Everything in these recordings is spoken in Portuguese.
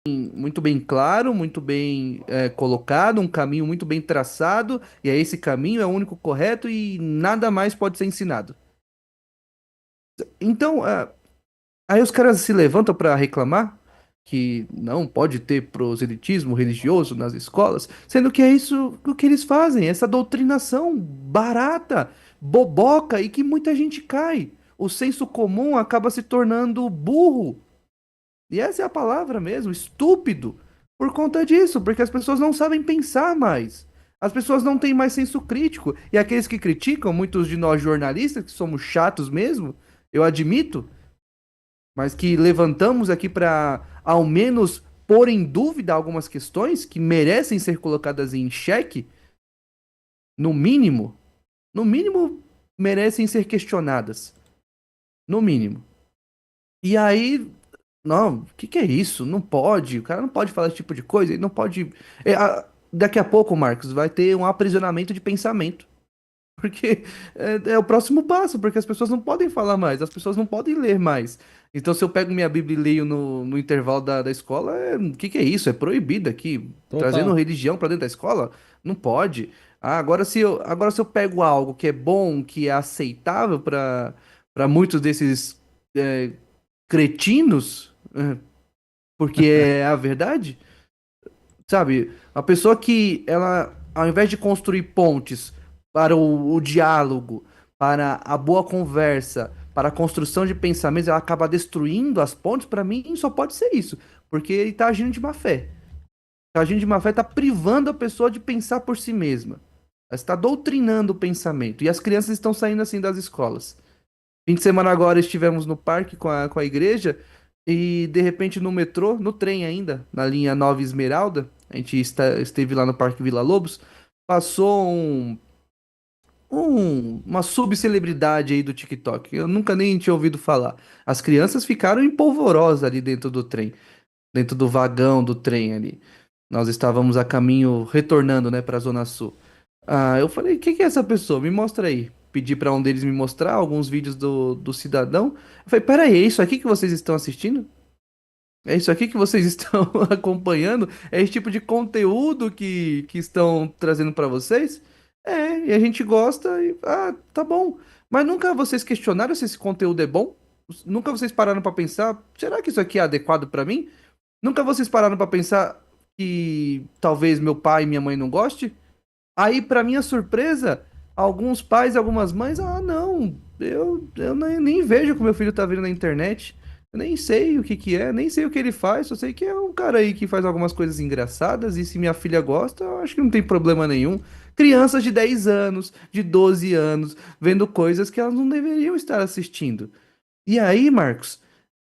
muito bem claro, muito bem colocado, um caminho muito bem traçado, e aí esse caminho é o único correto e nada mais pode ser ensinado. Então, aí os caras se levantam para reclamar que não pode ter proselitismo religioso nas escolas, sendo que é isso o que eles fazem, essa doutrinação barata, boboca e que muita gente cai. O senso comum acaba se tornando burro. E essa é a palavra mesmo, estúpido, por conta disso, porque as pessoas não sabem pensar mais. As pessoas não têm mais senso crítico. E aqueles que criticam, muitos de nós jornalistas, que somos chatos mesmo, eu admito, mas que levantamos aqui para ao menos pôr em dúvida algumas questões que merecem ser colocadas em xeque, no mínimo, no mínimo merecem ser questionadas, no mínimo. E aí, não, o que que é isso? Não pode, o cara não pode falar esse tipo de coisa, ele não pode. Daqui a pouco, Marcos, vai ter um aprisionamento de pensamento. Porque é o próximo passo, porque as pessoas não podem falar mais, as pessoas não podem ler mais. Então, se eu pego minha Bíblia e leio no intervalo da escola, o que que é isso? É proibido aqui. Trazendo Total. religião para dentro da escola? Não pode. Agora, se eu pego algo que é bom, que é aceitável para muitos desses é, cretinos, porque é a verdade, sabe? A pessoa que ela, ao invés de construir pontes para o diálogo, para a boa conversa, para a construção de pensamentos, ela acaba destruindo as pontes, para mim só pode ser isso, porque ele tá agindo de má fé. Tá agindo de má fé, tá privando a pessoa de pensar por si mesma. Ela está doutrinando o pensamento. E as crianças estão saindo assim das escolas. Fim de semana agora estivemos no parque com a igreja e de repente no metrô, no trem ainda, na linha Nova Esmeralda, a gente esteve lá no Parque Vila Lobos, passou uma subcelebridade aí do TikTok. Eu nunca nem tinha ouvido falar. As crianças ficaram em polvorosa ali dentro do trem, dentro do vagão do trem ali. Nós estávamos a caminho, retornando, né, para a Zona Sul. Eu falei, quem que é essa pessoa? Me mostra aí. Pedi para um deles me mostrar alguns vídeos do cidadão. Eu falei, peraí, é isso aqui que vocês estão assistindo? É isso aqui que vocês estão acompanhando? É esse tipo de conteúdo que estão trazendo para vocês? É, e a gente gosta e, tá bom. Mas nunca vocês questionaram se esse conteúdo é bom? Nunca vocês pararam para pensar, será que isso aqui é adequado para mim? Nunca vocês pararam para pensar que talvez meu pai e minha mãe não gostem? Aí, pra minha surpresa, alguns pais e algumas mães, não, eu nem vejo o que meu filho tá vendo na internet. Eu nem sei o que que é, nem sei o que ele faz, só sei que é um cara aí que faz algumas coisas engraçadas e se minha filha gosta, eu acho que não tem problema nenhum. Crianças de 10 anos, de 12 anos, vendo coisas que elas não deveriam estar assistindo. E aí, Marcos,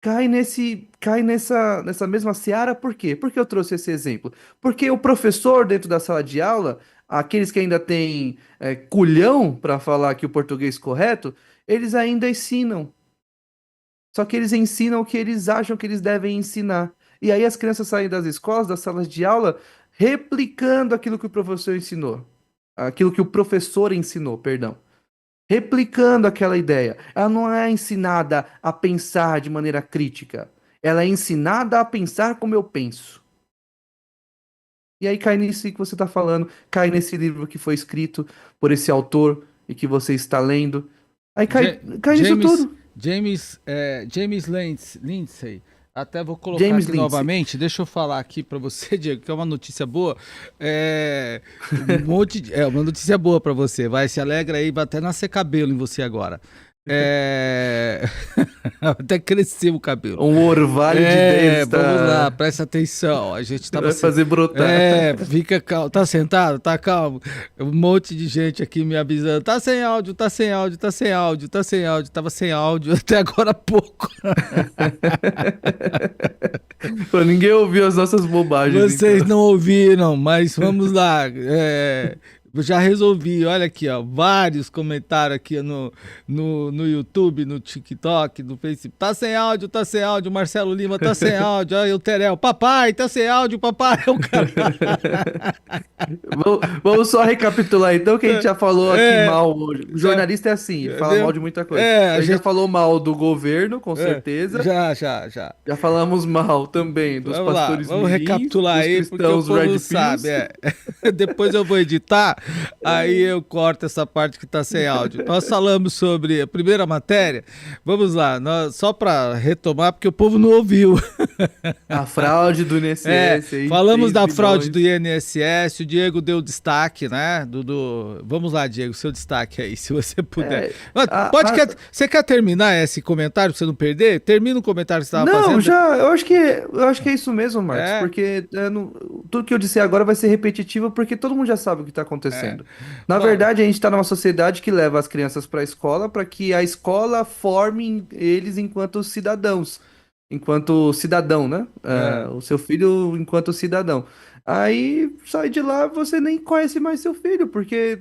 cai nessa mesma seara, por quê? Por que eu trouxe esse exemplo? Porque o professor dentro da sala de aula, aqueles que ainda têm culhão para falar aqui o português correto, eles ainda ensinam. Só que eles ensinam o que eles acham que eles devem ensinar. E aí as crianças saem das escolas, das salas de aula, replicando aquilo que o professor ensinou. Aquilo que o professor ensinou, perdão, replicando aquela ideia. Ela não é ensinada a pensar de maneira crítica. Ela é ensinada a pensar como eu penso. E aí cai nisso que você está falando, cai nesse livro que foi escrito por esse autor e que você está lendo. Aí Ja- cai nisso James, tudo. James Lindsay. Até vou colocar James aqui Lindsay. novamente. Deixa eu falar aqui para você, Diego, que é uma notícia boa. Um monte é uma notícia boa para você. Vai, se alegra aí, vai até nascer cabelo em você agora. É, até cresceu o cabelo. Um orvalho de ideias Vamos lá, está. presta atenção. A gente tava Vai se... fazer brotar. Fica calmo. Tá sentado? Tá calmo. Um monte de gente aqui me avisando. Tá sem áudio, tá sem áudio, tá sem áudio, tá sem áudio. Tava sem áudio até agora há pouco. Pô, ninguém ouviu as nossas bobagens, Vocês então. não ouviram, mas vamos lá. Já resolvi, olha aqui, ó, vários comentários aqui no YouTube, no TikTok, no Facebook. Tá sem áudio, Marcelo Lima tá sem áudio, aí o Terel, papai, tá sem áudio, papai, o cara. Vamos só recapitular então que a gente já falou aqui É, mal hoje. O já, jornalista é assim, ele fala mal de muita coisa. a A gente já gente, falou mal do governo, com certeza. já. Já falamos mal também dos Vamos lá, pastores vamos mirins, recapitular dos aí, porque o cristãos povo Red não Pills. sabe. Depois eu vou editar, aí eu corto essa parte que tá sem áudio. Nós falamos sobre a primeira matéria. Vamos lá, só para retomar, porque o povo não ouviu. A fraude do INSS aí, Falamos 3 da fraude do bilhões. INSS, o Diego deu destaque, né? Vamos lá, Diego, seu destaque aí, se você puder. É, Mas a- a- você quer terminar esse comentário pra você não perder? Termina o comentário que você estava Não, fazendo. já, eu acho que é isso mesmo, Marcos, É, porque tudo que eu disser agora vai ser repetitivo, porque todo mundo já sabe o que está é. acontecendo. Na Bom, verdade, a gente está numa sociedade que leva as crianças para a escola para que a escola forme eles enquanto cidadãos, enquanto cidadão, né? é. O seu filho enquanto cidadão. Aí sai de lá, você nem conhece mais seu filho, porque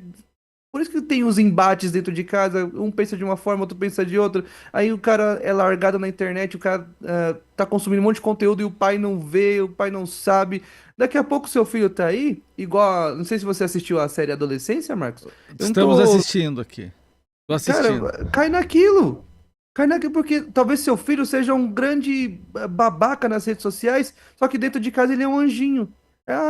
por isso que tem os embates dentro de casa, um pensa de uma forma, outro pensa de outra. Aí o cara é largado na internet, o cara tá consumindo um monte de conteúdo e o pai não vê, o pai não sabe. Daqui a pouco seu filho tá aí, igual. Não sei se você assistiu a série Adolescência, Marcos. Eu não Estamos tô. assistindo aqui. Tô assistindo. Cara, cai naquilo. Cai naquilo porque talvez seu filho seja um grande babaca nas redes sociais, só que dentro de casa ele é um anjinho.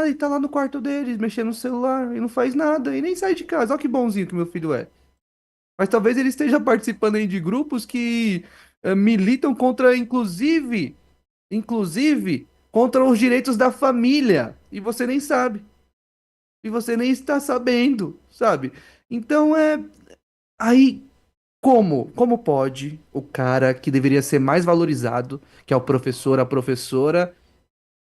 Ele tá lá no quarto dele, mexendo no celular, e não faz nada, e nem sai de casa. Olha que bonzinho que meu filho é. Mas talvez ele esteja participando aí de grupos que militam contra, inclusive, contra os direitos da família. E você nem sabe. E você nem está sabendo, sabe? Então aí como pode o cara que deveria ser mais valorizado, que é o professor, a professora,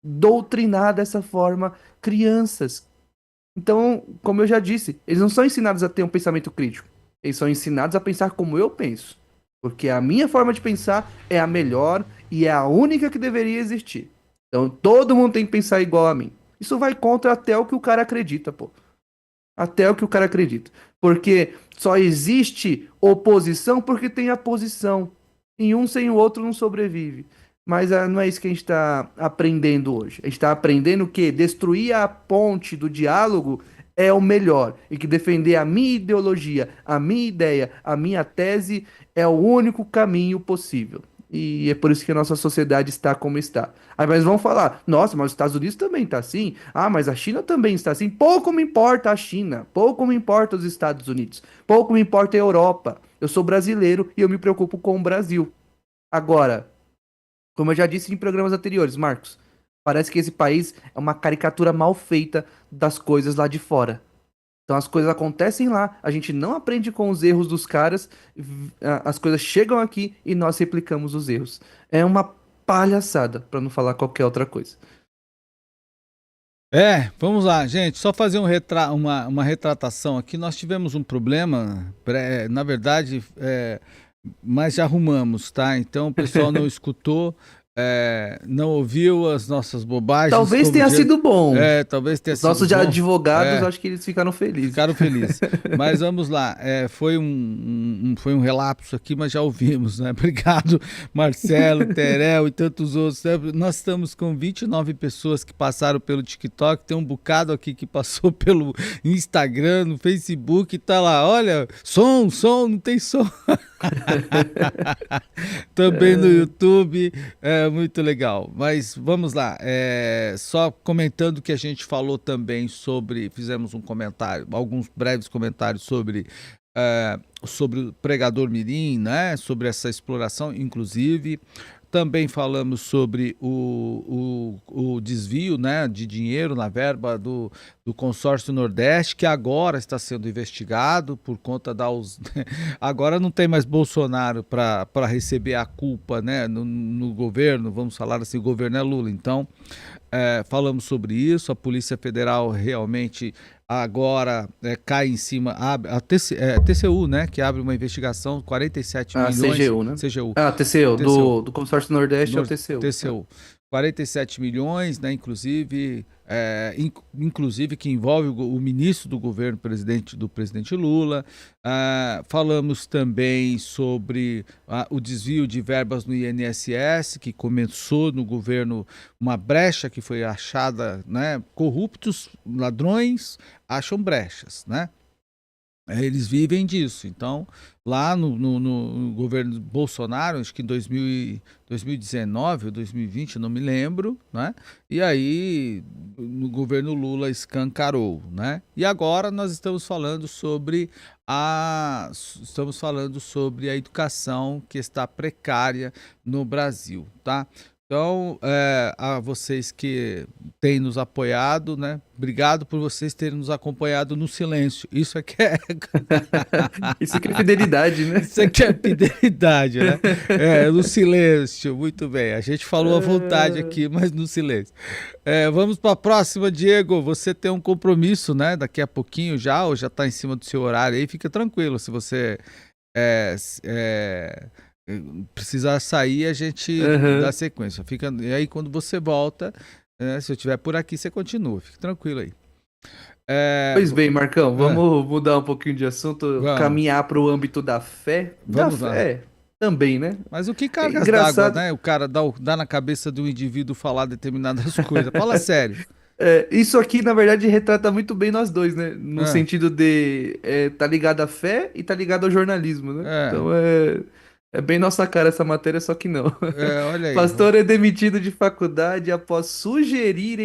doutrinar dessa forma crianças? Então, como eu já disse, eles não são ensinados a ter um pensamento crítico. Eles são ensinados a pensar como eu penso. Porque a minha forma de pensar é a melhor e é a única que deveria existir. Então, todo mundo tem que pensar igual a mim. Isso vai contra até o que o cara acredita, pô. Até o que o cara acredita. Porque só existe oposição porque tem a posição. E um sem o outro não sobrevive. Mas não é isso que a gente está aprendendo hoje. A gente está aprendendo que destruir a ponte do diálogo é o melhor. E que defender a minha ideologia, a minha ideia, a minha tese é o único caminho possível. E é por isso que a nossa sociedade está como está. Aí mas vão falar, nossa, mas os Estados Unidos também está assim. Ah, mas a China também está assim. Pouco me importa a China, pouco me importa os Estados Unidos, pouco me importa a Europa. Eu sou brasileiro e eu me preocupo com o Brasil. Agora, como eu já disse em programas anteriores, Marcos, parece que esse país é uma caricatura mal feita das coisas lá de fora. Então as coisas acontecem lá, a gente não aprende com os erros dos caras, as coisas chegam aqui e nós replicamos os erros. É uma palhaçada, pra não falar qualquer outra coisa. Vamos lá, gente. Só fazer uma retratação aqui. Nós tivemos um problema, na verdade, mas já arrumamos, tá? Então o pessoal não escutou, não ouviu as nossas bobagens. Talvez tenha sido bom. Talvez tenha Os sido nossos bom. advogados, É, acho que eles ficaram felizes. ficaram felizes. Mas vamos lá, foi um relapso aqui, mas já ouvimos, né? Obrigado, Marcelo, Terel e tantos outros. Nós estamos com 29 pessoas que passaram pelo TikTok, tem um bocado aqui que passou pelo Instagram, no Facebook, tá lá, olha, som, não tem som. Também no YouTube, muito legal. Mas vamos lá, só comentando que a gente falou também fizemos um comentário, alguns breves comentários sobre o pregador mirim, né? Sobre essa exploração, inclusive. Também falamos sobre o desvio, né, de dinheiro na verba do Consórcio Nordeste, que agora está sendo investigado por conta agora não tem mais Bolsonaro para receber a culpa, né, no governo, vamos falar assim, o governo é Lula. Então, falamos sobre isso, a Polícia Federal realmente agora cai em cima, TCU, né, que abre uma investigação, 47 milhões, CGU, né? CGU, TCU, TCU. do Consórcio Nordeste é o TCU. TCU. 47 milhões, né, inclusive que envolve o ministro do governo do presidente Lula. Falamos também sobre o desvio de verbas no INSS, que começou no governo uma brecha que foi achada, né? Corruptos, ladrões acham brechas, né? Eles vivem disso. Então, lá no governo Bolsonaro, acho que em 2019 ou 2020, não me lembro, né? E aí, no governo Lula escancarou, né? E agora nós estamos falando sobre a educação que está precária no Brasil, tá? Então, a vocês que têm nos apoiado, né? Obrigado por vocês terem nos acompanhado no silêncio. Isso aqui é, Isso que é fidelidade, né? isso aqui é fidelidade, né? No silêncio, muito bem. A gente falou à vontade Ah, aqui, mas no silêncio. Vamos para a próxima, Diego. Você tem um compromisso, né? Daqui a pouquinho já, ou já está em cima do seu horário aí, fica tranquilo. Se você é, precisar sair, a gente dá aham. sequência. E aí, quando você volta, se eu estiver por aqui, você continua. Fique tranquilo aí. É, Pois bem, Marcão, é, vamos mudar um pouquinho de assunto, vamos, caminhar para o âmbito da fé. Da vamos lá. fé também, né? Mas o que É cargas d'água, engraçado. né? O cara dá na cabeça do indivíduo falar determinadas coisas. Fala sério. Isso aqui, na verdade, retrata muito bem nós dois, né? No É, sentido de tá ligado à fé e tá ligado ao jornalismo, né? é, Então é bem nossa cara essa matéria, só que não. olha aí. Pastor é demitido de faculdade após sugerir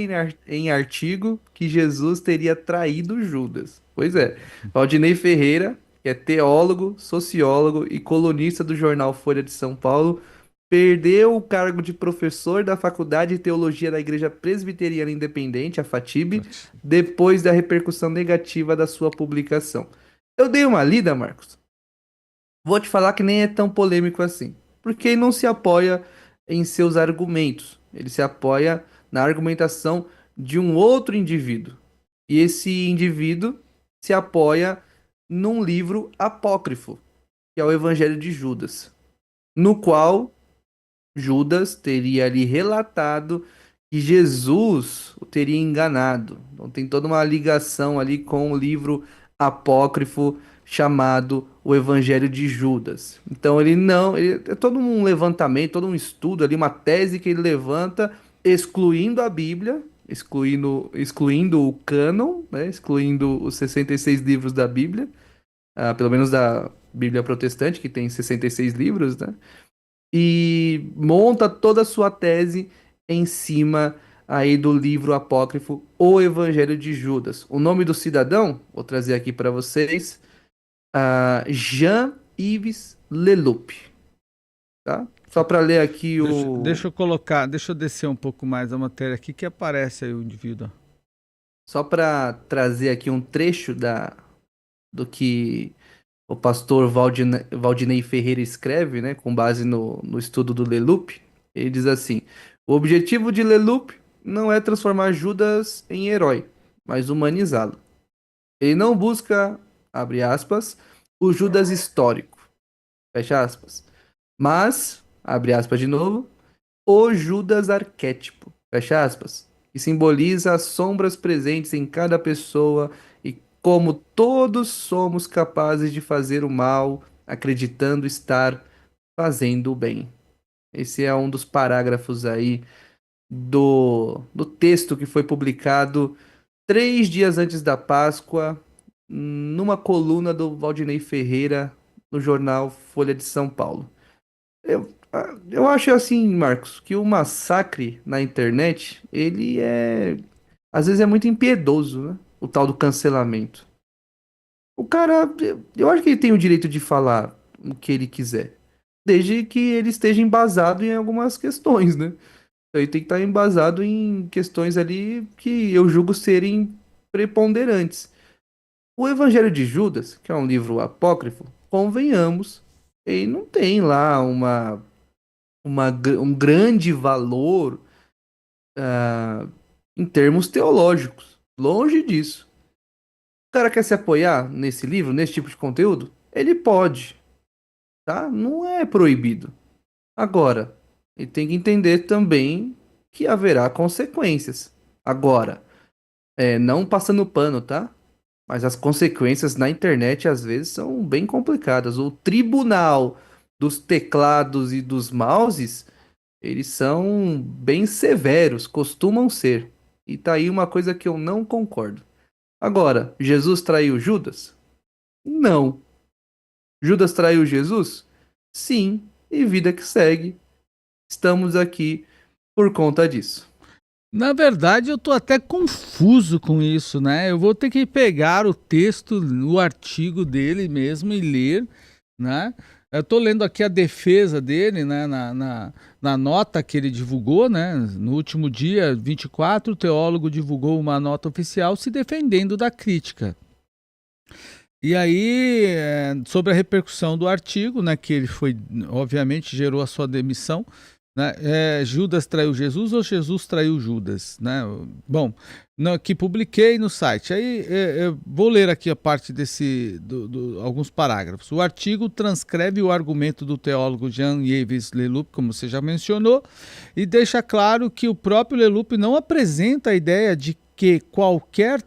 em artigo que Jesus teria traído Judas. Pois é, Valdinei Ferreira, que é teólogo, sociólogo e colunista do jornal Folha de São Paulo, perdeu o cargo de professor da Faculdade de Teologia da Igreja Presbiteriana Independente, a FATIB, depois da repercussão negativa da sua publicação. Eu dei uma lida, Marcos. Vou te falar que nem é tão polêmico assim, porque ele não se apoia em seus argumentos, ele se apoia na argumentação de um outro indivíduo. E esse indivíduo se apoia num livro apócrifo, que é o Evangelho de Judas, no qual Judas teria ali relatado que Jesus o teria enganado. Então tem toda uma ligação ali com o livro apócrifo chamado O Evangelho de Judas. Então ele não, ele é todo um levantamento, todo um estudo ali, uma tese que ele levanta excluindo a Bíblia, excluindo o cânon, né, excluindo os 66 livros da Bíblia, pelo menos da Bíblia protestante, que tem 66 livros, né? E monta toda a sua tese em cima aí do livro apócrifo O Evangelho de Judas. O nome do cidadão, vou trazer aqui para vocês, Jean-Yves Leloup, tá? Só para ler aqui o, Deixa eu descer um pouco mais a matéria aqui que aparece aí o indivíduo. só para trazer aqui um trecho do que o pastor Valdinei Ferreira escreve, né, com base no estudo do Leloup. Ele diz assim: o objetivo de Leloup não é transformar Judas em herói, mas humanizá-lo. Ele não busca, abre aspas, o Judas histórico, fecha aspas, mas, abre aspas de novo, o Judas arquétipo, fecha aspas, que simboliza as sombras presentes em cada pessoa e como todos somos capazes de fazer o mal, acreditando estar fazendo o bem. Esse é um dos parágrafos aí do texto que foi publicado 3 dias antes da Páscoa, numa coluna do Valdinei Ferreira no jornal Folha de São Paulo. Eu acho assim, Marcos, que o massacre na internet, às vezes é muito impiedoso, né? O tal do cancelamento. O cara, eu acho que ele tem o direito de falar o que ele quiser, desde que ele esteja embasado em algumas questões, né? Ele tem que estar embasado em questões ali que eu julgo serem preponderantes. O Evangelho de Judas, que é um livro apócrifo, convenhamos, ele não tem lá um grande valor em termos teológicos. Longe disso. O cara quer se apoiar nesse livro, nesse tipo de conteúdo? Ele pode, tá? Não é proibido. Agora, ele tem que entender também que haverá consequências. Agora, não passando pano, tá? Mas as consequências na internet às vezes são bem complicadas. O tribunal dos teclados e dos mouses, eles são bem severos, costumam ser. E tá aí uma coisa que eu não concordo. Agora, Jesus traiu Judas? Não. Judas traiu Jesus? Sim. E vida que segue. Estamos aqui por conta disso. Na verdade, eu tô até confuso com isso, né? Eu vou ter que pegar o texto, o artigo dele mesmo e ler, né? Eu tô lendo aqui a defesa dele, né? Na nota que ele divulgou, né? No último dia 24, o teólogo divulgou uma nota oficial se defendendo da crítica. E aí, sobre a repercussão do artigo, né? Que ele foi, obviamente, gerou a sua demissão, né? Judas traiu Jesus ou Jesus traiu Judas, né? Bom, que publiquei no site. Aí eu vou ler aqui a parte alguns parágrafos. O artigo transcreve o argumento do teólogo Jean-Yves Leloup, como você já mencionou, e deixa claro que o próprio Leloup não apresenta a ideia de que qualquer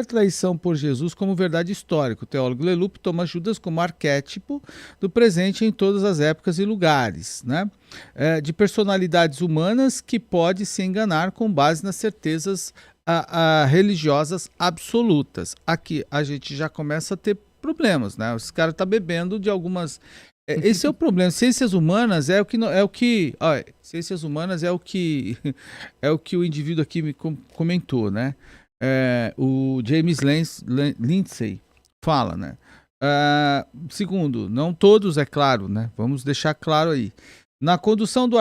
traição por Jesus como verdade histórica. O teólogo Leloup toma Judas como arquétipo do presente em todas as épocas e lugares, né? De personalidades humanas que pode se enganar com base nas certezas religiosas absolutas. Aqui a gente já começa a ter problemas, né? Esse cara está bebendo de algumas. Esse é o problema. Ciências humanas ciências humanas é o que é o que o indivíduo aqui me comentou, né? O James Lindsay fala, né? Segundo, não todos, é claro, né? Vamos deixar claro aí. Na conclusão do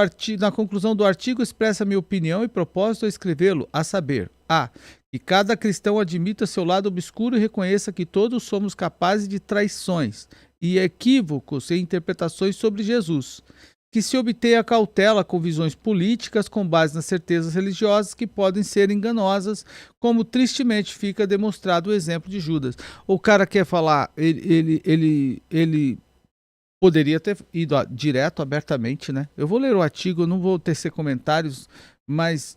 artigo, expressa minha opinião e propósito a escrevê-lo, a saber, que cada cristão admita seu lado obscuro e reconheça que todos somos capazes de traições e equívocos em interpretações sobre Jesus, que se obtenha cautela com visões políticas com base nas certezas religiosas que podem ser enganosas, como tristemente fica demonstrado o exemplo de Judas. O cara quer falar, ele poderia ter ido direto, abertamente, né? Eu vou ler o artigo, não vou tecer comentários, mas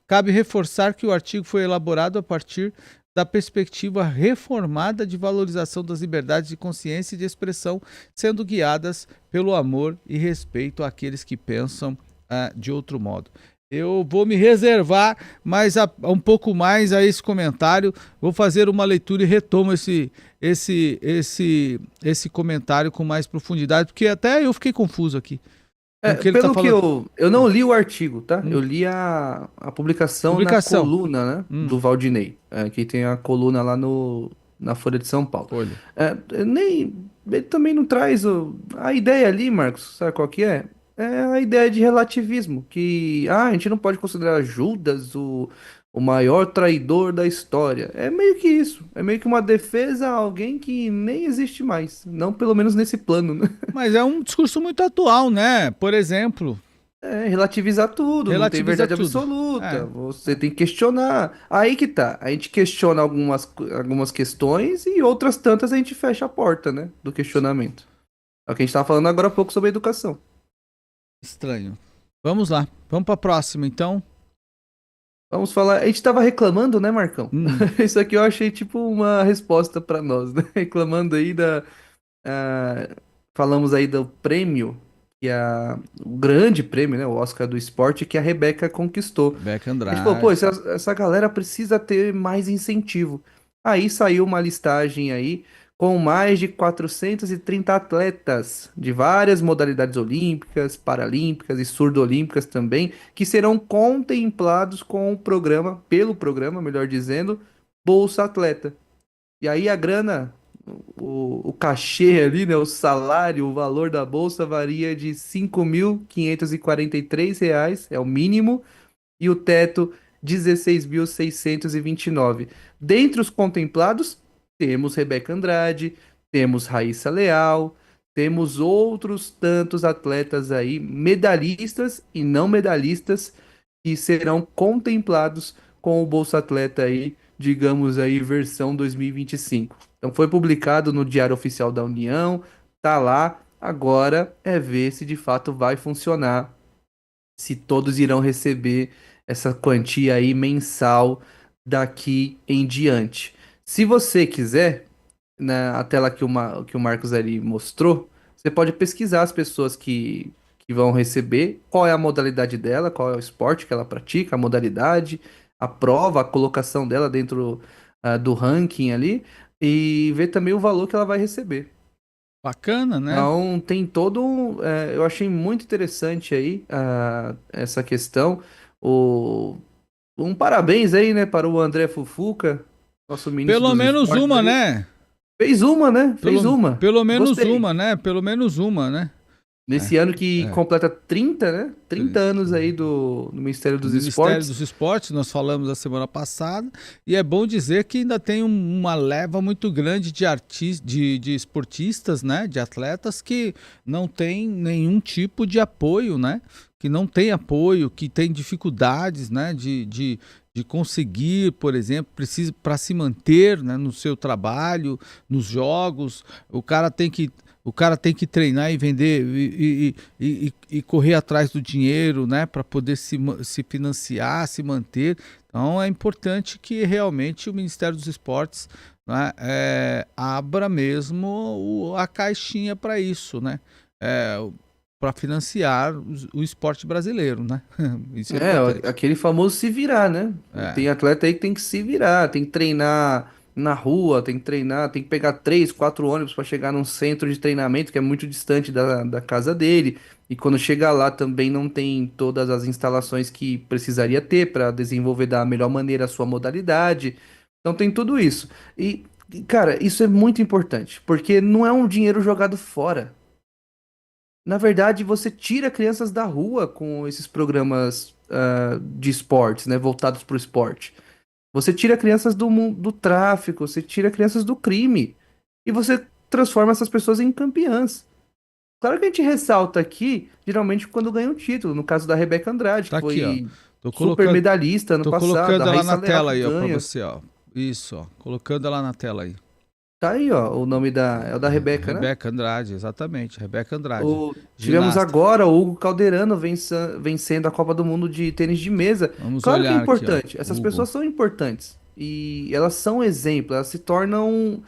cabe reforçar que o artigo foi elaborado a partir da perspectiva reformada de valorização das liberdades de consciência e de expressão, sendo guiadas pelo amor e respeito àqueles que pensam de outro modo. Eu vou me reservar um pouco mais a esse comentário, vou fazer uma leitura e retomo esse comentário com mais profundidade, porque até eu fiquei confuso aqui com o que ele está Pelo que falando. eu não li o artigo, tá? Eu li a publicação na Publicação. coluna, né, do Valdinei, que tem a coluna lá na Folha de São Paulo. Folha. Ele também não traz a ideia ali, Marcos, sabe qual que é? É a ideia de relativismo, que a gente não pode considerar Judas o maior traidor da história. É meio que isso, é meio que uma defesa a alguém que nem existe mais, não pelo menos nesse plano, né? Mas é um discurso muito atual, né? Por exemplo, Relativizar tudo, não tem relativiza verdade tudo. absoluta. Você tem que questionar. Aí que tá. A gente questiona algumas questões e outras tantas a gente fecha a porta, né? Do questionamento. É o que a gente tava falando agora há pouco sobre educação. Estranho. Vamos lá. Vamos para a próxima, então. Vamos falar. A gente tava reclamando, né, Marcão? Hum. Isso aqui eu achei tipo uma resposta pra nós, né? Reclamando aí falamos aí do prêmio, o grande prêmio, né? O Oscar do esporte que a Rebeca conquistou. Beca A gente falou, pô, Andrade. essa galera precisa ter mais incentivo. Aí saiu uma listagem aí com mais de 430 atletas de várias modalidades olímpicas, paralímpicas e surdo-olímpicas também, que serão contemplados com o programa, pelo programa, melhor dizendo, Bolsa Atleta. E aí a grana, o cachê ali, né, o salário, o valor da bolsa varia de R$ 5.543, é o mínimo, e o teto 16.629. Dentre os contemplados, temos Rebeca Andrade, temos Raíssa Leal, temos outros tantos atletas aí, medalhistas e não medalhistas, que serão contemplados com o Bolsa Atleta aí, digamos aí, versão 2025. Então foi publicado no Diário Oficial da União, tá lá Agora é ver se de fato vai funcionar, se todos irão receber essa quantia aí mensal daqui em diante. Se você quiser, na tela que o Marcos ali mostrou, você pode pesquisar as pessoas que vão receber, qual é a modalidade dela, qual é o esporte que ela pratica, a modalidade, a prova, a colocação dela dentro do ranking ali, e ver também o valor que ela vai receber. Bacana, né? Então, tem todo eu achei muito interessante aí essa questão. O, um parabéns aí, né, para o André Fufuca, nosso ministro Pelo dos menos esportes uma, aí. né? Fez uma, né? Fez uma. Pelo menos Gostei. uma, né? Pelo menos uma, né? É, Nesse ano que é. completa 30, né? 30 anos aí do Ministério Do dos Ministério Esportes. dos Esportes, nós falamos a semana passada, e é bom dizer que ainda tem uma leva muito grande de de esportistas, né, de atletas que não tem nenhum tipo de apoio, né, que não tem apoio, que tem dificuldades, né, de conseguir, por exemplo, precisa para se manter, né, no seu trabalho, nos jogos, o cara tem que treinar e vender e correr atrás do dinheiro, né, para poder se financiar, se manter. Então é importante que realmente o Ministério dos Esportes, né, abra mesmo a caixinha para isso, né, para financiar o esporte brasileiro, né? Isso é É, importante. aquele famoso se virar, né? É. Tem atleta aí que tem que se virar, tem que treinar na rua, tem que treinar, tem que pegar 3, 4 ônibus para chegar num centro de treinamento que é muito distante da casa dele. E quando chega lá também não tem todas as instalações que precisaria ter para desenvolver da melhor maneira a sua modalidade. Então tem tudo isso. Cara, isso é muito importante, porque não é um dinheiro jogado fora. Na verdade, você tira crianças da rua com esses programas de esportes, né, voltados para o esporte. Você tira crianças do mundo do tráfico, você tira crianças do crime e você transforma essas pessoas em campeãs. Claro que a gente ressalta aqui, geralmente quando ganha um título, no caso da Rebeca Andrade, Tá que aqui, ó. foi Tô super colocando, medalhista ano tô passado, a colocando ela Raíssa na Leal tela que aí, ó, para ganha. você, ó. Isso, ó. Colocando ela na tela aí. Tá aí, ó, o nome é o da Rebeca, né? Rebeca Andrade, exatamente. Rebeca Andrade, Tivemos ginasta. agora o Hugo Calderano vencendo a Copa do Mundo de tênis de mesa. Vamos Claro que é olhar aqui, ó. importante, essas Hugo. pessoas são importantes e elas são exemplo, elas se tornam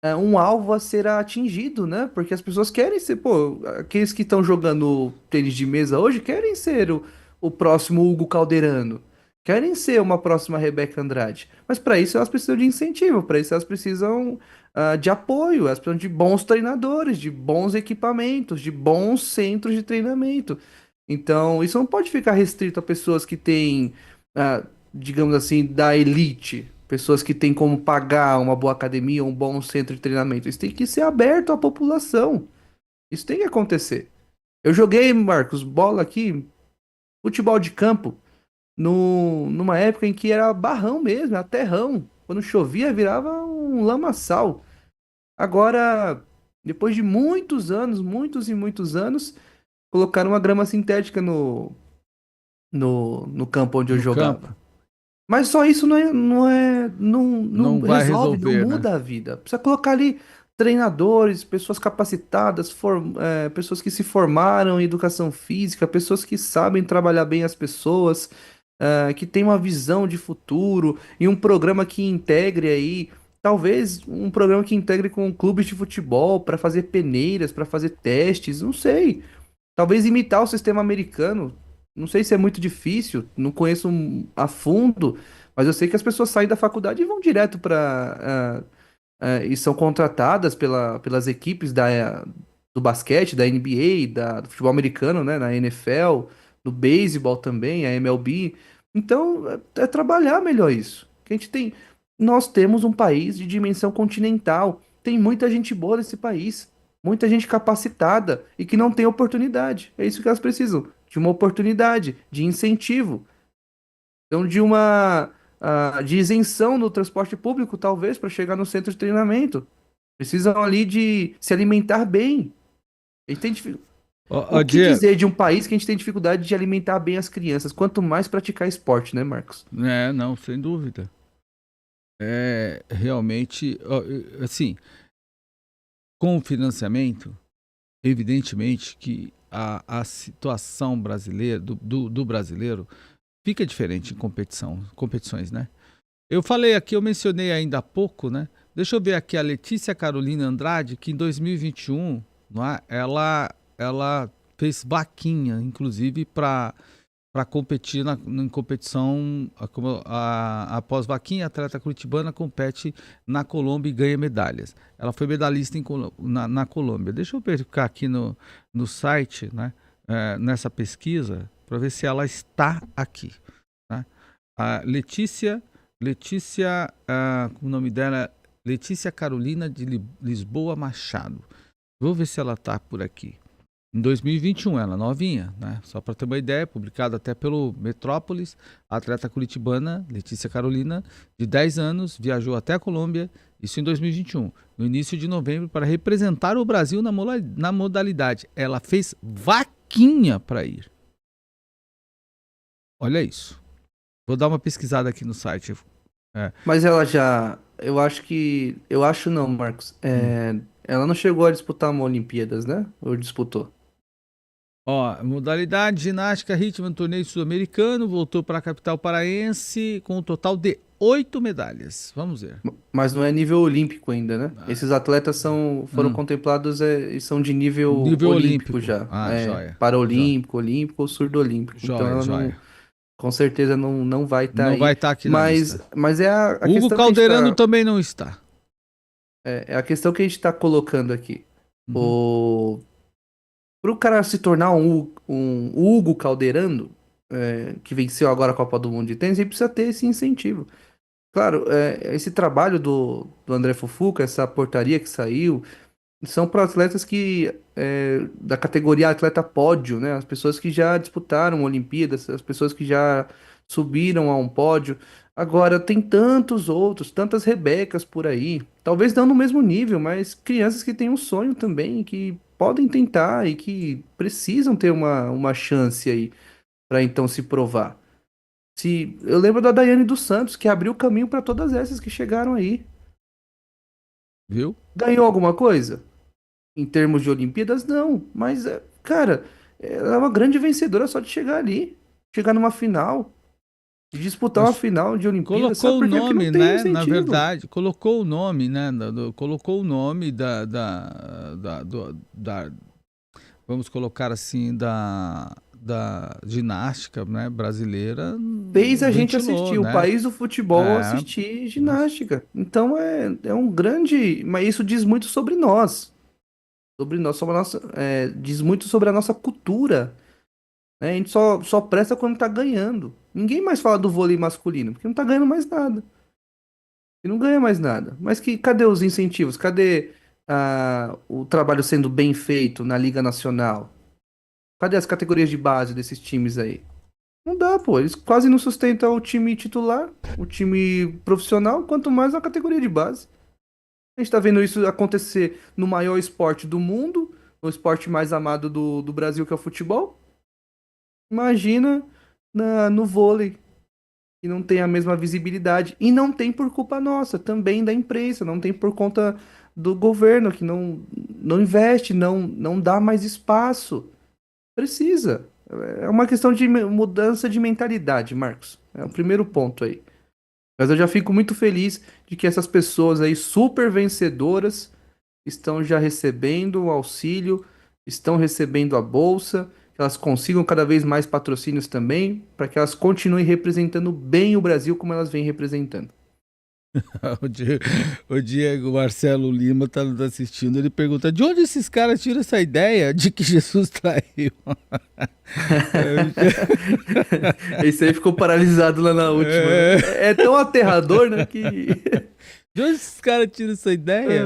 um alvo a ser atingido, né? Porque as pessoas querem ser, pô, aqueles que estão jogando tênis de mesa hoje querem ser o próximo Hugo Calderano, querem ser uma próxima Rebeca Andrade. Mas para isso elas precisam de incentivo, para isso elas precisam de apoio, elas precisam de bons treinadores, de bons equipamentos, de bons centros de treinamento. Então, isso não pode ficar restrito a pessoas que têm, ah, digamos assim, da elite. Pessoas que têm como pagar uma boa academia, um bom centro de treinamento. Isso tem que ser aberto à população. Isso tem que acontecer. Eu joguei, Marcos, bola aqui, futebol de campo, numa época em que era barrão mesmo, era terrão. Quando chovia, virava um lamaçal. Agora, depois de muitos anos, muitos e muitos anos, colocaram uma grama sintética no campo onde eu No campo. jogava. Mas só isso não Não vai resolve, não resolver, né? muda a vida. Precisa colocar ali treinadores, pessoas capacitadas, pessoas que se formaram em educação física, pessoas que sabem trabalhar bem as pessoas, que têm uma visão de futuro e um programa que integre aí, talvez um programa que integre com clubes de futebol para fazer peneiras, para fazer testes, não sei. Talvez imitar o sistema americano. Não sei se é muito difícil, não conheço a fundo, mas eu sei que as pessoas saem da faculdade e vão direto para e são contratadas pelas equipes do basquete, da NBA, do futebol americano, né, na NFL, do beisebol também, a MLB. Então, é trabalhar melhor isso. Que a gente tem, nós temos um país de dimensão continental. Tem muita gente boa nesse país, muita gente capacitada e que não tem oportunidade. É isso que elas precisam, de uma oportunidade, de incentivo. Então, de isenção no transporte público, talvez, para chegar no centro de treinamento. Precisam ali de se alimentar bem. A gente tem Ó, O ó, que Diego, dizer de um país que a gente tem dificuldade de alimentar bem as crianças? Quanto mais praticar esporte, né, Marcos? não, sem dúvida. É realmente, ó, assim, com o financiamento. evidentemente que a situação brasileira, do brasileiro fica diferente em competições, né? Eu falei aqui, eu mencionei ainda há pouco, né? Deixa eu ver aqui a Letícia Carolina Andrade, que em 2021, não é? Ela fez vaquinha, inclusive, para competir em competição, após vaquinha, a atleta curitibana compete na Colômbia e ganha medalhas. Ela foi medalhista na Colômbia. Deixa eu verificar aqui no site, né, nessa pesquisa, para ver se ela está aqui. Né? A Letícia, o nome dela é Letícia Carolina de Lisboa Machado. Vou ver se ela está por aqui. Em 2021, ela novinha, né? Só para ter uma ideia, publicada até pelo Metrópolis, a atleta curitibana Letícia Carolina, de 10 anos, viajou até a Colômbia, isso em 2021, no início de novembro, para representar o Brasil na modalidade. Ela fez vaquinha para ir. Olha isso. Vou dar uma pesquisada aqui no site. Mas ela já. Eu acho que. Eu acho não, Marcos. Hum. Ela não chegou a disputar uma Olimpíadas, né? Ou disputou? Ó, modalidade ginástica ritmo no torneio sul-americano, voltou para a capital paraense com um total de 8 medalhas. Vamos ver. Mas não é nível olímpico ainda, né? Ah, Esses atletas foram hum. contemplados e são de nível Nível olímpico olímpico. já. Ah, joia. Joia. Paraolímpico, olímpico ou surdo-olímpico. Então Joia, ela não, joia. com certeza não vai estar Não vai aí. estar aqui na Mas, lista. mas é a Hugo questão que a gente Calderano está também não está. é a questão que a gente tá colocando aqui. Uhum. O Para o cara se tornar um Hugo Calderano, que venceu agora a Copa do Mundo de tênis, ele precisa ter esse incentivo. Claro, esse trabalho do André Fufuca, essa portaria que saiu, são para atletas da categoria atleta pódio, né? As pessoas que já disputaram Olimpíadas, as pessoas que já subiram a um pódio. Agora, tem tantos outros, tantas Rebecas por aí. Talvez não no mesmo nível, mas crianças que têm um sonho também, que podem tentar e que precisam ter uma chance aí para então se provar. Eu lembro da Daiane dos Santos, que abriu o caminho para todas essas que chegaram aí. Viu? Ganhou alguma coisa? Em termos de Olimpíadas, não. Mas, cara, ela é uma grande vencedora só de chegar ali. Chegar numa final. De disputar uma Mas final de Olimpíadas. Sabe colocou o por quê? Porque não nome, tem né? Na incentivo. verdade, colocou o nome, né? Colocou o nome vamos colocar assim, da ginástica, né, brasileira, Fez a gente ventilou, assistir. O né? país do futebol É, assistir ginástica. Então é um grande. Mas isso diz muito sobre nós. Sobre nós, sobre a nossa. Diz muito sobre a nossa cultura. Né? A gente só presta quando tá ganhando. Ninguém mais fala do vôlei masculino, porque não tá ganhando mais nada. E não ganha mais nada. Mas cadê os incentivos? Cadê o trabalho sendo bem feito na Liga Nacional? Cadê as categorias de base desses times aí? Não dá, pô. Eles quase não sustentam o time titular, o time profissional, quanto mais a categoria de base. A gente tá vendo isso acontecer no maior esporte do mundo, no esporte mais amado do Brasil, que é o futebol. Imagina no vôlei, que não tem a mesma visibilidade. E não tem por culpa nossa, também da imprensa, não tem por conta do governo, que não investe, não dá mais espaço. Precisa. É uma questão de mudança de mentalidade, Marcos. É o primeiro ponto aí. Mas eu já fico muito feliz de que essas pessoas aí super vencedoras estão já recebendo o auxílio, estão recebendo a bolsa, que elas consigam cada vez mais patrocínios também, para que elas continuem representando bem o Brasil como elas vêm representando. o Diego Marcelo Lima tá nos assistindo. Ele pergunta: de onde esses caras tiram essa ideia de que Jesus traiu? Esse aí ficou paralisado lá na última, né? É, É tão aterrador, né, que de onde esses caras tiram essa ideia?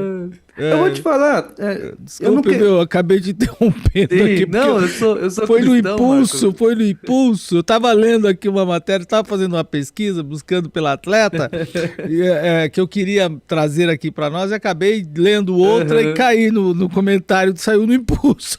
eu vou te É, falar, eu não desculpe, que... viu? Eu acabei de interrompendo aqui, porque Não, eu sou foi no cristão, Marcos. impulso, foi no impulso. Eu tava lendo aqui uma matéria, tava fazendo uma pesquisa, buscando pelo atleta, que eu queria trazer aqui para nós, e acabei lendo outra e Aham. caí no comentário que saiu no impulso.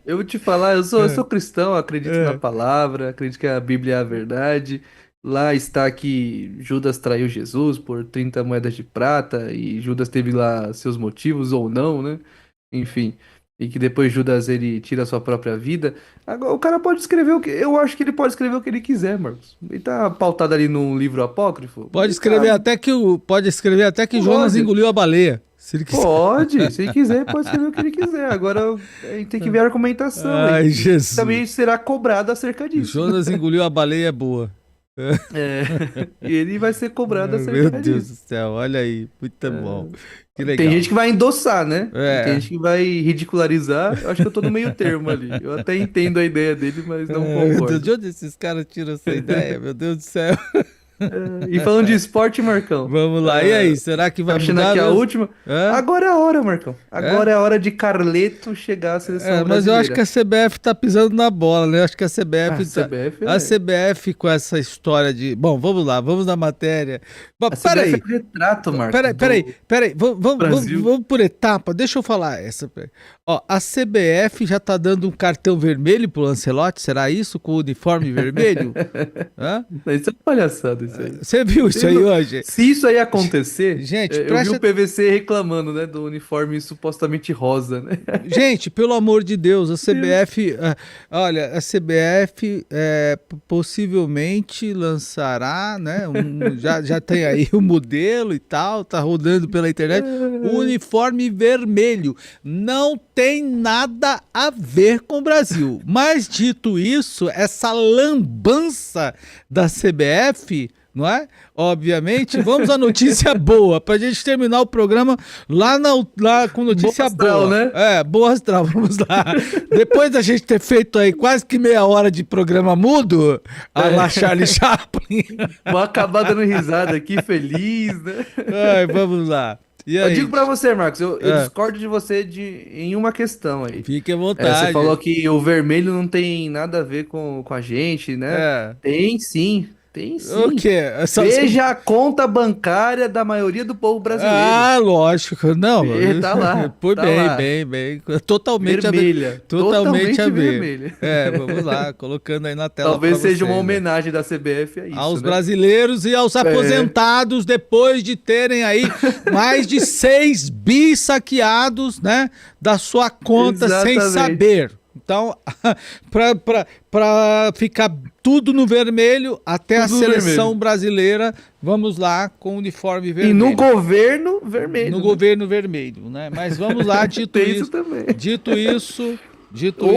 Eu vou te falar, eu sou cristão, acredito na É. palavra, acredito que a Bíblia é a verdade. Lá está que Judas traiu Jesus por 30 moedas de prata e Judas teve lá seus motivos ou não, né? Enfim. e que depois Judas ele tira a sua própria vida. Agora, o cara pode escrever o que. Eu acho que ele pode escrever o que ele quiser, Marcos. Ele tá pautado ali num livro apócrifo. Ele tá. Pode escrever até que Jonas Pode. engoliu a baleia, se ele quiser. Pode. Se ele quiser, pode escrever o que ele quiser. Agora a gente tem que ver a argumentação. Ai, E Jesus. também será cobrado acerca disso. Jonas engoliu a baleia é boa. É. E ele vai ser cobrado Meu acerca Deus do disso. céu, olha aí, muito bom. Que Tem legal. gente que vai endossar, né? E tem É. gente que vai ridicularizar. Eu acho que eu tô no meio termo ali. Eu até entendo a ideia dele, mas não De concordo. onde esses caras tiram essa ideia? Meu Deus do céu. E falando de esporte, Marcão, Vamos lá, e aí, será que vai achando mudar aqui a mesmo? última. Hã? Agora é a hora, Marcão. É? Agora é a hora de Carleto chegar à seleção Mas eu acho que brasileira. a CBF tá pisando na bola, né? Eu acho que a A CBF tá... CBF A é. CBF com essa história de... Bom, vamos lá, vamos na matéria. Bom, A CBF é peraí, o retrato, Marcos, do Brasil. vamos por etapa, deixa eu falar essa. Ó, a CBF já tá dando um cartão vermelho pro Lancelotti, será isso? Com o uniforme vermelho? Hã? Isso é palhaçada, isso aí. Você viu isso aí hoje? Se isso aí acontecer, Gente, eu vi presta... o PVC reclamando, né, do uniforme supostamente rosa, né? Gente, pelo amor de Deus, a CBF, olha, a CBF possivelmente lançará, né? Já tem aí o modelo e tal, tá rodando pela internet. O uniforme vermelho não tem nada a ver com o Brasil. Mas dito isso, essa lambança da CBF, não é? Obviamente, vamos à notícia boa, pra gente terminar o programa lá com notícia Boa astral, boa. né? Boa astral, vamos lá. Depois da gente ter feito aí quase que meia hora de programa mudo, a lá Charlie Chaplin. Vou acabar dando risada aqui, feliz, né? Ai, vamos lá. E Eu aí? digo pra você, Marcos, eu É, discordo de você em uma questão aí. fique à Você vontade. falou que o vermelho não tem nada a ver com a gente, né? É. Tem sim, tem O sim. quê? Veja a conta bancária da maioria do povo brasileiro. Ah, lógico. Não, Tá lá, por tá bem, lá. bem. Totalmente a ver. Vermelha, Totalmente a ver. vermelha. Vamos lá, colocando aí na tela Talvez para seja uma vocês, né? homenagem da CBF a Aos isso, né? brasileiros e aos aposentados depois de terem aí mais de 6 bi saqueados, né, da sua conta sem Exatamente. saber. Então, para ficar tudo no vermelho, até a Tudo seleção vermelho. brasileira, vamos lá com o uniforme E vermelho. no governo vermelho. No né? governo vermelho, né? Mas vamos lá, Tem isso também. dito Ou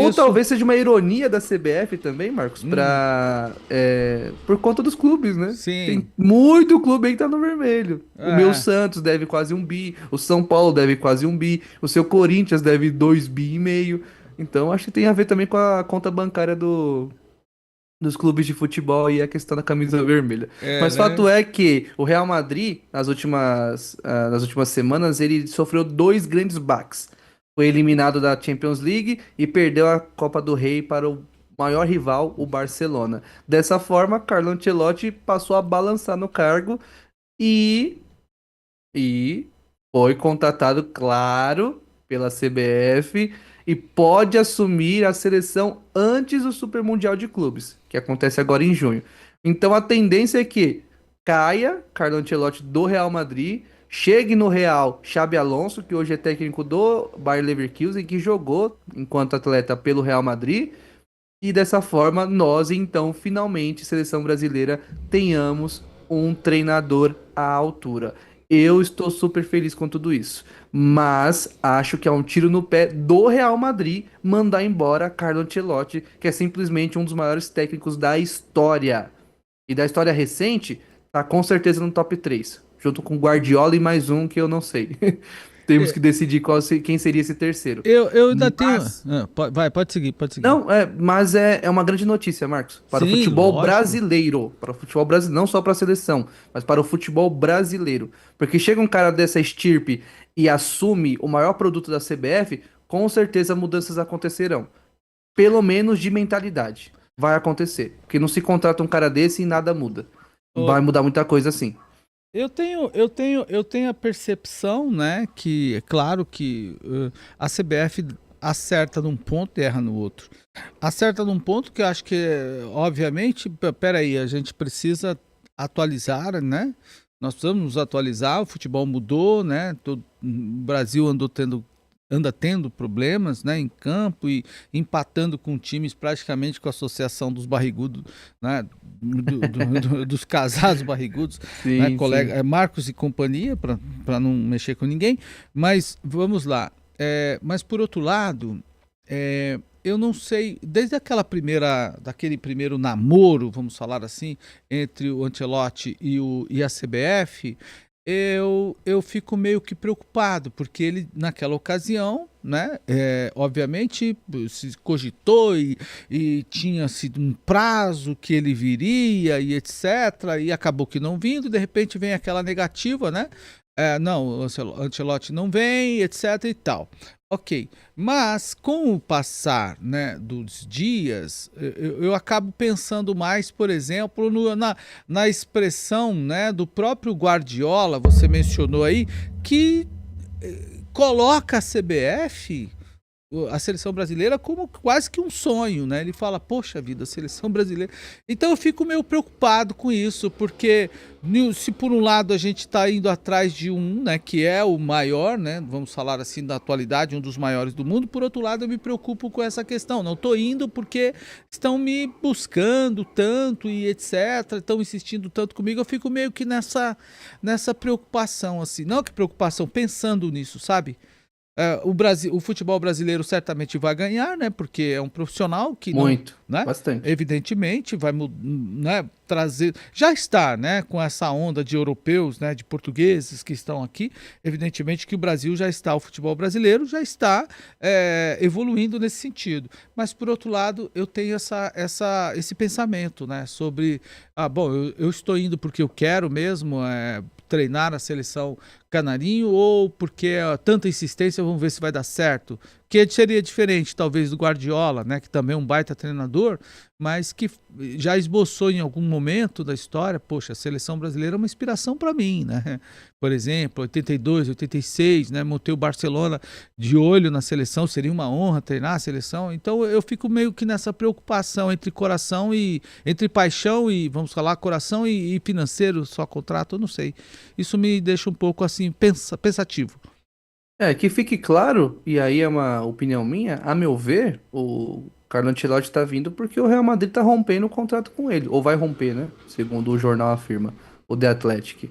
isso, talvez seja uma ironia da CBF também, Marcos, por conta dos clubes, né? sim. Tem muito clube aí que tá no vermelho. É. O meu Santos deve quase 1 bi, o São Paulo deve quase 1 bi, o seu Corinthians deve 2,5 bi. Então acho que tem a ver também com a conta bancária dos clubes de futebol e a questão da camisa vermelha. Mas né? fato é que o Real Madrid, nas últimas semanas, ele sofreu dois grandes baques. Foi eliminado da Champions League e perdeu a Copa do Rei para o maior rival, o Barcelona. Dessa forma, Carlo Ancelotti passou a balançar no cargo e, e foi contratado, claro, pela CBF e pode assumir a seleção antes do Super Mundial de Clubes, que acontece agora em junho. Então a tendência é que caia Carlo Ancelotti do Real Madrid, chegue no Real Xabi Alonso, que hoje é técnico do Bayer Leverkusen, que jogou enquanto atleta pelo Real Madrid, e dessa forma nós então finalmente, seleção brasileira, tenhamos um treinador à altura. Eu estou super feliz com tudo isso, mas acho que é um tiro no pé do Real Madrid mandar embora Carlo Ancelotti, que é simplesmente um dos maiores técnicos da história. E da história recente, tá com certeza no top 3, junto com Guardiola e mais um que eu não sei. Temos que decidir quem seria esse terceiro. Eu ainda Mas- tenho. Pode seguir, pode seguir. Não, mas é uma grande notícia, Marcos. Para o Sim, futebol lógico. brasileiro. Para o futebol brasileiro, não só para a seleção, mas para o futebol brasileiro. Porque chega um cara dessa estirpe e assume o maior produto da CBF, com certeza mudanças acontecerão. Pelo menos de mentalidade. Vai acontecer. Porque não se contrata um cara desse e nada muda. Ô. Vai mudar muita coisa assim. Eu tenho a percepção, né, que é claro que a CBF acerta num ponto e erra no outro. Acerta num ponto que eu acho que, obviamente, peraí, a gente precisa atualizar, né? Nós precisamos nos atualizar, o futebol mudou, né? O Brasil andou tendo anda tendo problemas, né, em campo e empatando com times praticamente com a associação dos barrigudos, né, dos casados barrigudos, né, Sim, colega, sim. Marcos e companhia, para não mexer com ninguém. Mas vamos lá. Mas por outro lado, eu não sei, desde daquele primeiro namoro, vamos falar assim, entre o Ancelotti e a CBF, eu fico meio que preocupado, porque ele, naquela ocasião, né, obviamente, se cogitou e tinha sido um prazo que ele viria e etc, e acabou que não vindo, de repente vem aquela negativa, né, não, o Ancelotti não vem, etc e tal. Ok, mas com o passar, né, dos dias, eu acabo pensando mais, por exemplo, na expressão, né, do próprio Guardiola, você mencionou aí, que coloca a CBF, a seleção brasileira, como quase que um sonho, né? Ele fala, poxa vida, a seleção brasileira. Então eu fico meio preocupado com isso, porque se por um lado a gente está indo atrás de um, né, que é o maior, né, vamos falar assim, da atualidade, um dos maiores do mundo, por outro lado eu me preocupo com essa questão. Não estou indo porque estão me buscando tanto e etc, estão insistindo tanto comigo, eu fico meio que nessa preocupação, assim. Não que preocupação, pensando nisso, sabe? O futebol brasileiro certamente vai ganhar, né? Porque é um profissional que não, Muito. né? Bastante. Evidentemente vai, né, trazer, já está, né? Com essa onda de europeus, né? De portugueses que estão aqui, evidentemente que o Brasil já está, o futebol brasileiro já está evoluindo nesse sentido. Mas por outro lado, eu tenho esse pensamento, né? Sobre, bom, eu estou indo porque eu quero mesmo, treinar a seleção canarinho ou porque tanta insistência, vamos ver se vai dar certo. Que seria diferente, talvez, do Guardiola, né, que também é um baita treinador, mas que já esboçou em algum momento da história, poxa, a seleção brasileira é uma inspiração para mim, né? Por exemplo, 82, 86, né, montei o Barcelona de olho na seleção, seria uma honra treinar a seleção. Então eu fico meio que nessa preocupação entre coração e entre paixão e, vamos falar, coração e financeiro, só contrato, eu não sei. Isso me deixa um pouco assim pensativo. Que fique claro, e aí é uma opinião minha, a meu ver, o Carlo Ancelotti tá vindo porque o Real Madrid tá rompendo o contrato com ele, ou vai romper, né? Segundo o jornal afirma, o The Athletic.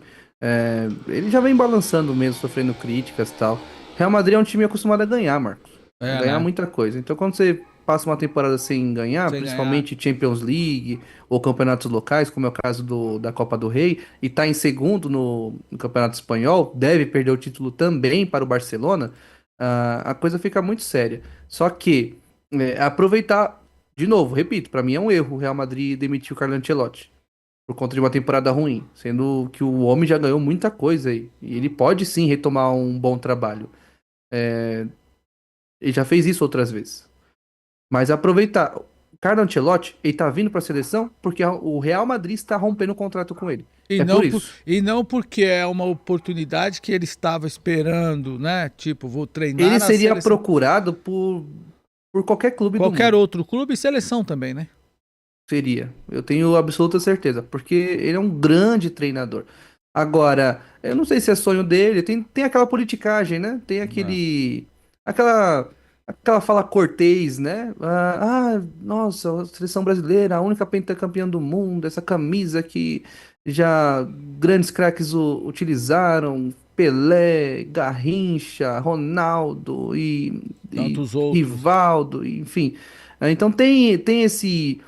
Ele já vem balançando mesmo, sofrendo críticas e tal. Real Madrid é um time acostumado a ganhar, Marcos. A É, ganhar né? muita coisa. Então quando você passa uma temporada sem ganhar, Sem ganhar. principalmente Champions League ou campeonatos locais, como é o caso da Copa do Rei, e tá em segundo no Campeonato Espanhol, deve perder o título também para o Barcelona, a coisa fica muito séria. Só que aproveitar, de novo, repito, para mim é um erro o Real Madrid demitir o Carlo Ancelotti por conta de uma temporada ruim, sendo que o homem já ganhou muita coisa aí, e ele pode sim retomar um bom trabalho. Ele já fez isso outras vezes. Mas aproveitar. Carlo Ancelotti, ele tá vindo pra seleção porque o Real Madrid está rompendo o contrato com ele. E É por não, isso. e não porque é uma oportunidade que ele estava esperando, né? Tipo, vou Ele treinar a seria seleção. procurado por qualquer clube do Qualquer mundo. outro clube e seleção também, né? Seria. Eu tenho absoluta certeza. Porque ele é um grande treinador. Agora, eu não sei se é sonho dele. Tem aquela politicagem, né? Tem É. Aquela. Aquela fala cortês, né? Nossa, a seleção brasileira, a única pentacampeã do mundo, essa camisa que já grandes craques utilizaram, Pelé, Garrincha, Ronaldo e Tantos outros. Rivaldo, enfim. Então tem esse.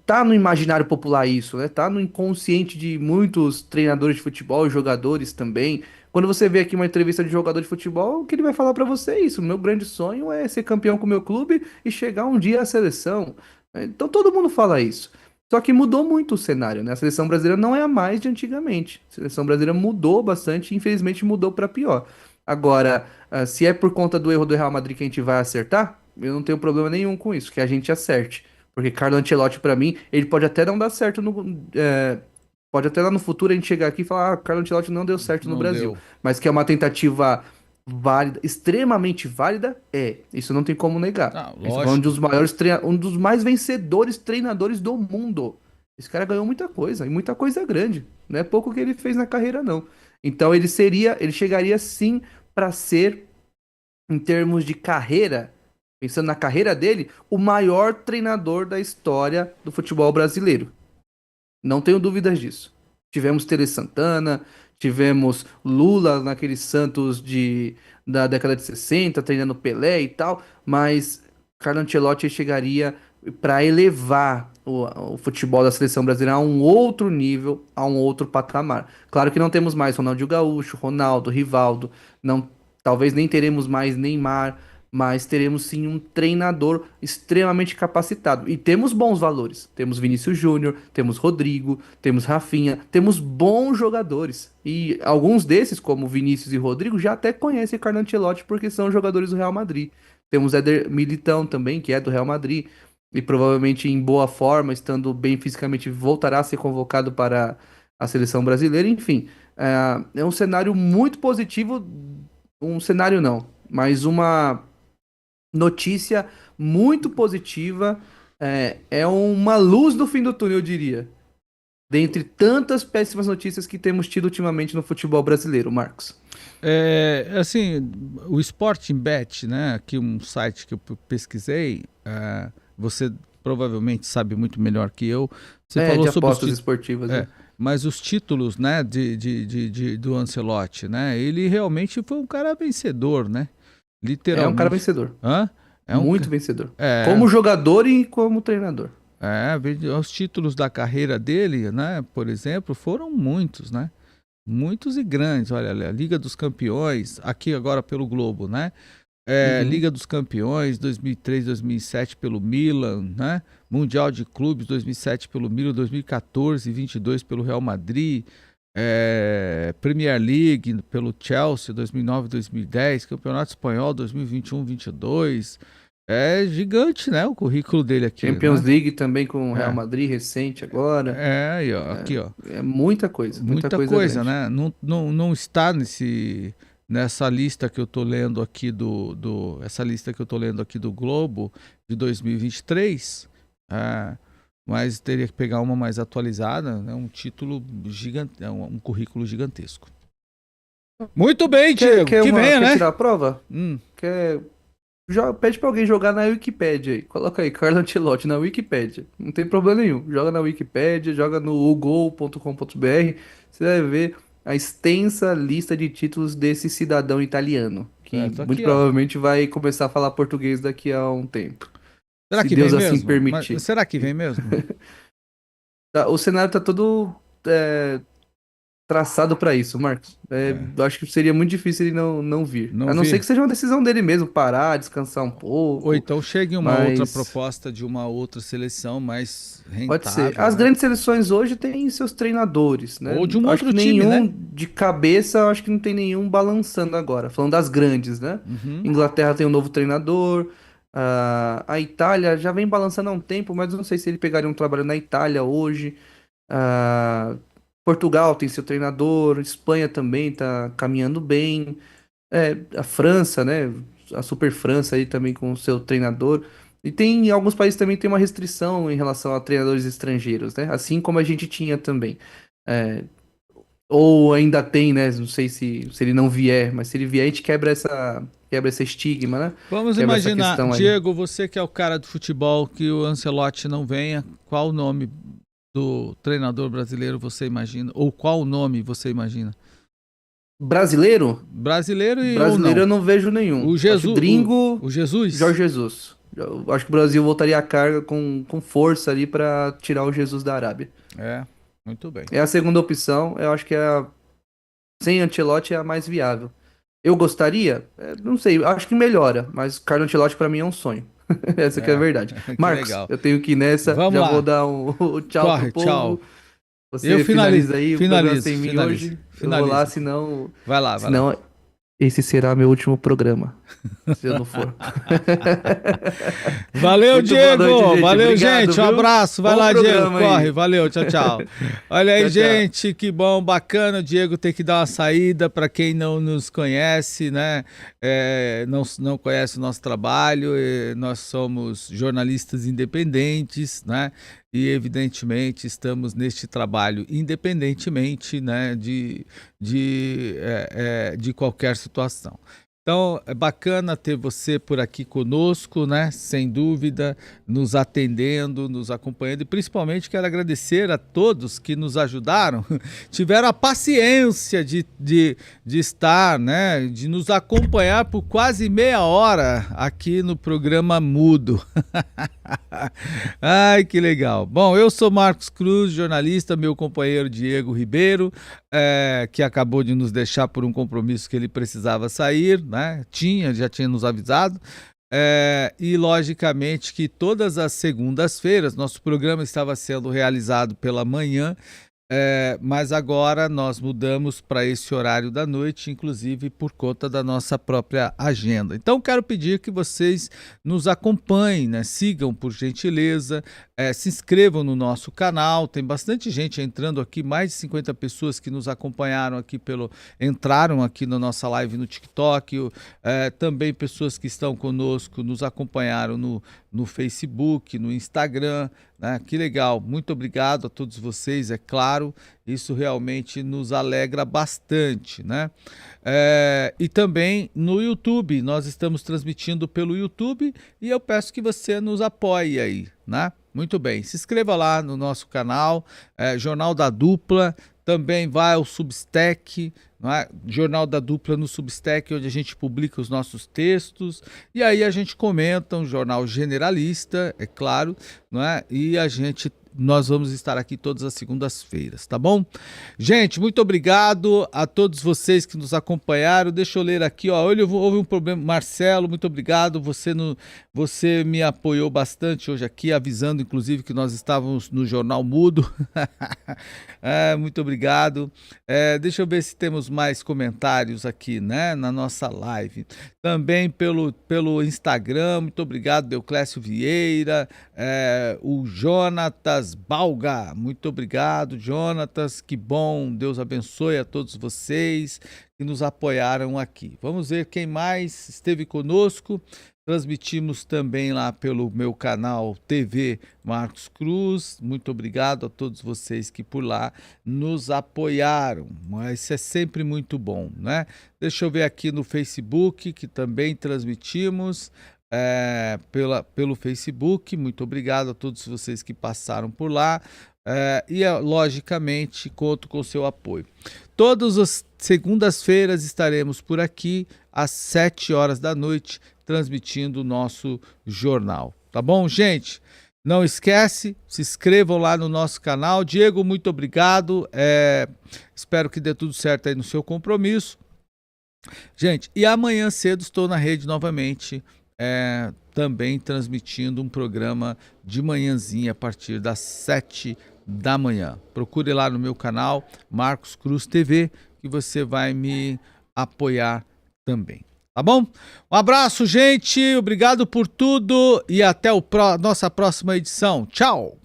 Tá no imaginário popular isso, né? Tá no inconsciente de muitos treinadores de futebol e jogadores também. Quando você vê aqui uma entrevista de jogador de futebol, o que ele vai falar pra você é isso. O meu grande sonho é ser campeão com o meu clube e chegar um dia à seleção. Então todo mundo fala isso. Só que mudou muito o cenário, né? A seleção brasileira não é a mais de antigamente. A seleção brasileira mudou bastante e infelizmente mudou pra pior. Agora, se é por conta do erro do Real Madrid que a gente vai acertar, eu não tenho problema nenhum com isso, que a gente acerte. Porque Carlo Ancelotti, pra mim, ele pode até não dar certo pode até lá no futuro a gente chegar aqui e falar, Carlo Ancelotti não deu certo no Não Brasil. deu. Mas que é uma tentativa válida, extremamente válida, é. Isso não tem como negar. Ah, A gente tá falando de lógico. um dos mais vencedores treinadores do mundo. Esse cara ganhou muita coisa, e muita coisa grande. Não é pouco que ele fez na carreira, não. Então ele chegaria sim pra ser em termos de carreira, pensando na carreira dele, o maior treinador da história do futebol brasileiro. Não tenho dúvidas disso. Tivemos Tele Santana, tivemos Lula naquele Santos da década de 60, treinando Pelé e tal, mas Carlo Ancelotti chegaria para elevar o futebol da seleção brasileira a um outro nível, a um outro patamar. Claro que não temos mais Ronaldinho Gaúcho, Ronaldo, Rivaldo, não, talvez nem teremos mais Neymar, mas teremos sim um treinador extremamente capacitado. E temos bons valores. Temos Vinícius Júnior, temos Rodrigo, temos Rafinha, temos bons jogadores. E alguns desses, como Vinícius e Rodrigo, já até conhecem Carlo Ancelotti porque são jogadores do Real Madrid. Temos Éder Militão também, que é do Real Madrid, e provavelmente em boa forma, estando bem fisicamente, voltará a ser convocado para a seleção brasileira. Enfim, é um cenário muito positivo. Um cenário não, mas uma notícia muito positiva. É uma luz no fim do túnel, eu diria. Dentre tantas péssimas notícias que temos tido ultimamente no futebol brasileiro, Marcos. Assim, o Sporting Bet, né? Aqui um site que eu pesquisei, você provavelmente sabe muito melhor que eu. Você falou De sobre apostas esportivas, né? mas os títulos, né, do Ancelotti, né? Ele realmente foi um cara vencedor, né? É um cara Literalmente. vencedor. Hã? É um, Muito vencedor. é, Como jogador e como treinador. os títulos da carreira dele, né, por exemplo, foram muitos, né? Muitos e grandes. Olha, a Liga dos Campeões, aqui agora pelo Globo, né? Uhum. Liga dos Campeões 2003, 2007 pelo Milan, né? Mundial de Clubes 2007 pelo Milan, 2014 e 22 pelo Real Madrid, Premier League pelo Chelsea 2009, 2010, Campeonato Espanhol 2021-22. É gigante, né? O currículo dele aqui, Champions né? League também com o Real É, Madrid recente agora. aí, ó, aqui, ó. É muita Muita coisa coisa, grande. né? Não está nessa lista que eu tô lendo aqui essa lista que eu tô lendo aqui do Globo de 2023, mas teria que pegar uma mais atualizada, né? Um título gigante, um currículo gigantesco. Muito bem, Diego, que venha, Quer né? tirar a prova? Hum, Quer Pede pra alguém jogar na Wikipédia aí. Coloca aí, Carlo Ancelotti na Wikipédia. Não tem problema nenhum. Joga na Wikipédia, joga no ugol.com.br. Você vai ver a extensa lista de títulos desse cidadão italiano. Que certo, muito aqui, ó. provavelmente vai começar a falar português daqui a um tempo. Será Se que vem Deus assim mesmo? Mas permitir. será que vem mesmo? O cenário tá todo traçado pra isso, Marcos. É, Eu acho que seria muito difícil ele não vir. não A não ser vi. que seja uma decisão dele mesmo, parar, descansar um Ou pouco. então chegue uma outra Mas proposta de uma outra seleção mais pode ser. rentável, As né? grandes seleções hoje têm seus treinadores, né? Ou de um Acho outro que time, nenhum né? de cabeça, acho que não tem nenhum balançando agora. Falando das grandes, né? Uhum. Inglaterra tem um novo treinador. A Itália já vem balançando há um tempo, mas eu não sei se ele pegaria um trabalho na Itália hoje. Ah, Portugal tem seu treinador. Espanha também tá caminhando bem. A França, né? A Super França aí também com o seu treinador. E tem alguns países também tem uma restrição em relação a treinadores estrangeiros, né? Assim como a gente tinha também. É, ou ainda tem, né? Não sei se ele não vier, mas se ele vier, a gente quebra esse estigma, né? Vamos Quebra essa imaginar, questão aí. Diego, você que é o cara do futebol, que o Ancelotti não venha, qual o nome do treinador brasileiro você imagina? Ou qual o nome você imagina? Brasileiro? Brasileiro e ou Brasileiro não? eu não vejo nenhum. O Acho Jesus, gringo, o Jesus? Jorge Jesus. Eu acho que o Brasil voltaria a carga com força ali pra tirar o Jesus da Arábia. É, muito bem. É a segunda opção. Eu acho que sem Ancelotti é a mais viável. Eu gostaria? Não sei, eu acho que melhora, mas Carlo Ancelotti pra mim é um sonho. Essa que é a É, verdade. que Marcos, legal. eu tenho que ir nessa, Vamos já vou lá. dar um tchau pro Corre, povo. tchau. Eu Você finaliza aí o programa sem mim finalizo. hoje. Eu vou lá, Finaliza. senão, Vai lá, vai lá. senão esse será meu último programa, se eu não for. Valeu, Muito boa noite, Diego. gente. Valeu, Obrigado, gente. Um viu? abraço. Vai Bom lá, Diego. programa Corre. aí. Valeu. Tchau, tchau. Olha aí, Tchau, tchau. gente. Que bom, bacana. O Diego tem que dar uma saída para quem não nos conhece, né? Não conhece o nosso trabalho. Nós somos jornalistas independentes, né? E, evidentemente, estamos neste trabalho independentemente, né, de qualquer situação. Então, é bacana ter você por aqui conosco, né? Sem dúvida, nos atendendo, nos acompanhando. E principalmente quero agradecer a todos que nos ajudaram, tiveram a paciência de estar, né? De nos acompanhar por quase meia hora aqui no programa Mudo. Ai, que legal. Bom, eu sou Marcos Cruz, jornalista, meu companheiro Diego Ribeiro, que acabou de nos deixar por um compromisso que ele precisava sair, né? Já tinha nos avisado. E logicamente que todas as segundas-feiras, nosso programa estava sendo realizado pela manhã, mas agora nós mudamos para esse horário da noite, inclusive por conta da nossa própria agenda. Então quero pedir que vocês nos acompanhem, né? Sigam por gentileza, se inscrevam no nosso canal. Tem bastante gente entrando aqui, mais de 50 pessoas que nos acompanharam aqui entraram aqui na nossa live no TikTok, também pessoas que estão conosco nos acompanharam no Facebook, no Instagram, né? Que legal, muito obrigado a todos vocês, é claro, isso realmente nos alegra bastante, né? E também no YouTube, nós estamos transmitindo pelo YouTube e eu peço que você nos apoie aí, né? Muito bem, se inscreva lá no nosso canal, Jornal da Dupla, também vai ao Substack, não é? Jornal da Dupla no Substack, onde a gente publica os nossos textos, e aí a gente comenta, um jornal generalista, é claro, não é? E nós vamos estar aqui todas as segundas-feiras, tá bom? Gente, muito obrigado a todos vocês que nos acompanharam. Deixa eu ler aqui, ó. Houve um problema. Marcelo, muito obrigado. Você me apoiou bastante hoje aqui, avisando, inclusive, que nós estávamos no Jornal Mudo. Muito obrigado. Deixa eu ver se temos mais comentários aqui, né, na nossa live. Também pelo Instagram, muito obrigado, Deuclésio Vieira, o Jonatas Balga, muito obrigado, Jonatas, que bom, Deus abençoe a todos vocês que nos apoiaram aqui. Vamos ver quem mais esteve conosco. Transmitimos também lá pelo meu canal TV Marcos Cruz. Muito obrigado a todos vocês que por lá nos apoiaram. Isso é sempre muito bom, né? Deixa eu ver aqui no Facebook, que também transmitimos pelo Facebook. Muito obrigado a todos vocês que passaram por lá. Logicamente, conto com o seu apoio. Todas as segundas-feiras estaremos por aqui às 7 horas da noite, transmitindo o nosso jornal. Tá bom, gente? Não esquece, se inscrevam lá no nosso canal. Diego, muito obrigado. Espero que dê tudo certo aí no seu compromisso. Gente, e amanhã cedo estou na rede novamente, também transmitindo um programa de manhãzinha a partir das 7 da manhã. Procure lá no meu canal, Marcos Cruz TV, que você vai me apoiar também. Tá bom? Um abraço, gente. Obrigado por tudo e até nossa próxima edição. Tchau!